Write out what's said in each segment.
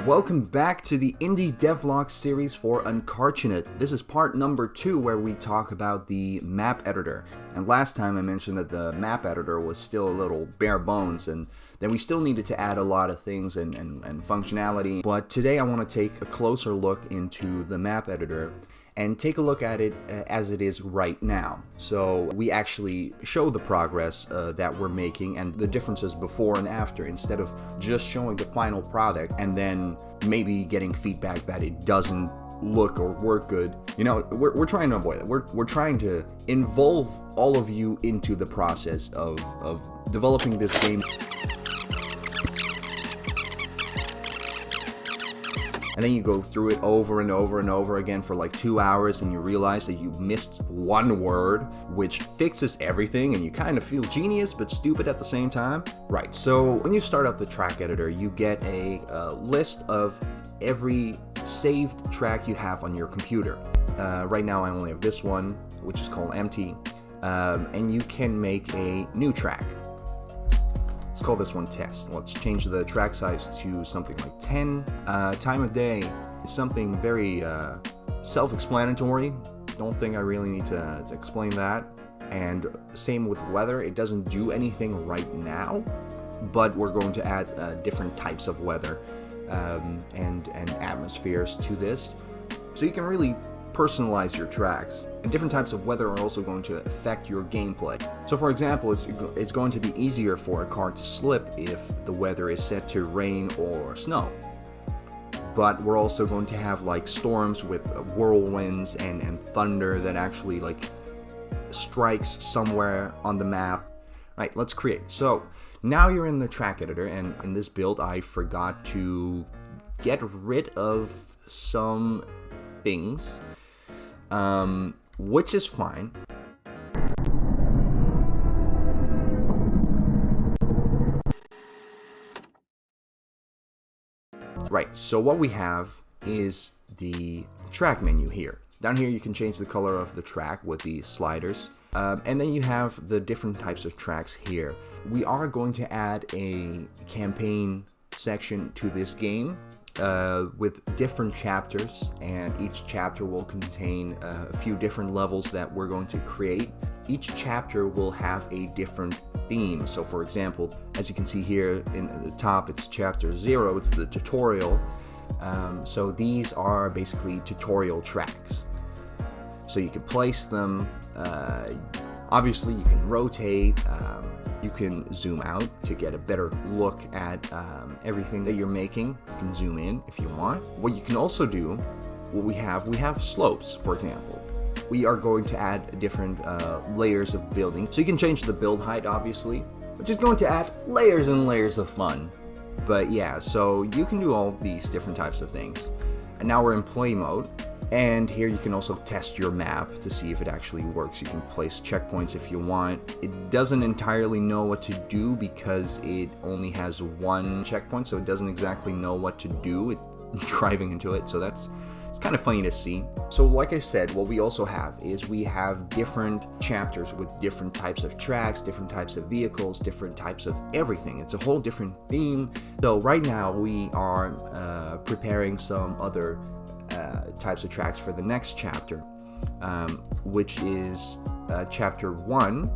Welcome back to the Indie Devlog series for UNCARTUNATE. This is part number 2 where we talk about the map editor. And last time I mentioned that the map editor was still a little bare bones and that we still needed to add a lot of things and functionality. But today I want to take a closer look into the map editor and take a look at it as it is right now. So we actually show the progress that we're making and the differences before and after, instead of just showing the final product and then maybe getting feedback that it doesn't look or work good. You know, we're trying to avoid that. We're trying to involve all of you into the process of developing this game. And then you go through it over and over and over again for like 2 hours and you realize that you missed one word, which fixes everything, and you kind of feel genius but stupid at the same time. Right, so when you start up the track editor, you get a list of every saved track you have on your computer. Right now I only have this one, which is called empty, and you can make a new track. Let's call this one test. Let's change the track size to something like 10. Time of day is something very self-explanatory. Don't think I really need to explain that. And same with weather. It doesn't do anything right now, but we're going to add different types of weather and atmospheres to this, so you can really personalize your tracks. And different types of weather are also going to affect your gameplay. So for example, it's going to be easier for a car to slip if the weather is set to rain or snow. But we're also going to have like storms with whirlwinds and thunder that actually like strikes somewhere on the map. Right, let's create. So now you're in the track editor, and in this build I forgot to get rid of some things, which is fine. Right, so what we have is the track menu here. Down here you can change the color of the track with the sliders, and then you have the different types of tracks here. We are going to add a campaign section to this game with different chapters, and each chapter will contain a few different levels that we're going to create. Each chapter will have a different theme. So for example, as you can see here in the top, it's chapter 0, it's the tutorial. So these are basically tutorial tracks. So you can place them, obviously you can rotate, you can zoom out to get a better look at everything that you're making. You can zoom in if you want. What you can also do, what we have slopes, for example. We are going to add different layers of building. So you can change the build height, obviously, which is going to add layers and layers of fun. But yeah, so you can do all these different types of things. And now we're in play mode. And here you can also test your map to see if it actually works. You can place checkpoints if you want. It doesn't entirely know what to do because it only has one checkpoint, so it doesn't exactly know what to do driving into it. So it's kind of funny to see. So like I said, what we also have is we have different chapters with different types of tracks, different types of vehicles, different types of everything. It's a whole different theme. So right now we are preparing some other types of tracks for the next chapter, which is chapter 1,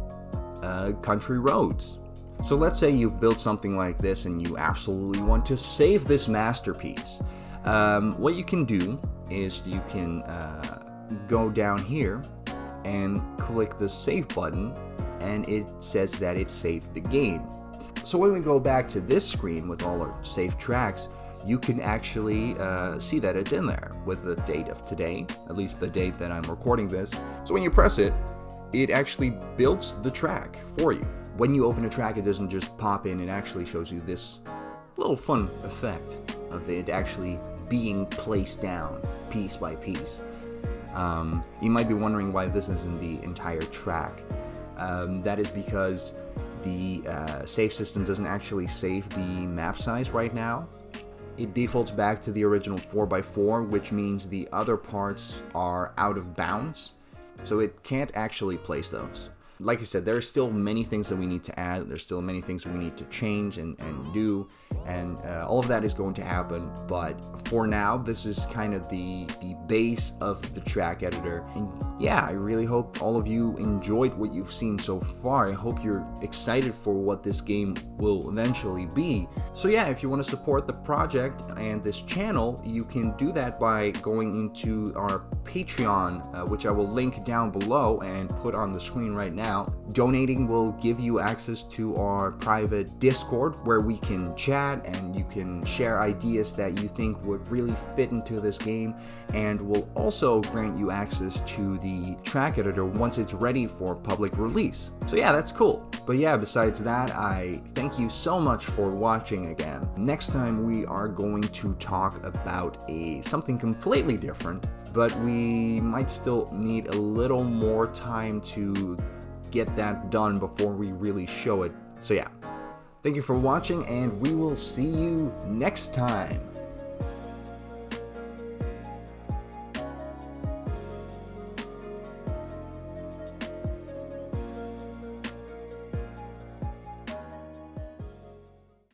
country roads. So let's say you've built something like this and you absolutely want to save this masterpiece. What you can do is you can go down here and click the save button, and it says that it saved the game. So when we go back to this screen with all our saved tracks, you can actually see that it's in there with the date of today, at least the date that I'm recording this. So when you press it, it actually builds the track for you. When you open a track, it doesn't just pop in, it actually shows you this little fun effect of it actually being placed down piece by piece. You might be wondering why this isn't the entire track. That is because the save system doesn't actually save the map size right now. It defaults back to the original 4x4, which means the other parts are out of bounds, so it can't actually place those. like I said, there are still many things that we need to add. There's still many things we need to change and do, and all of that is going to happen. But for now, this is kind of the base of the track editor. And yeah, I really hope all of you enjoyed what you've seen so far. I hope you're excited for what this game will eventually be. So yeah, if you want to support the project and this channel, you can do that by going into our Patreon, which I will link down below and put on the screen right now. Donating will give you access to our private Discord where we can chat and you can share ideas that you think would really fit into this game, and will also grant you access to the track editor once it's ready for public release. So yeah, that's cool. But yeah, besides that, I thank you so much for watching again. Next time we are going to talk about something completely different, but we might still need a little more time to get that done before we really show it. So yeah, thank you for watching, and we will see you next time.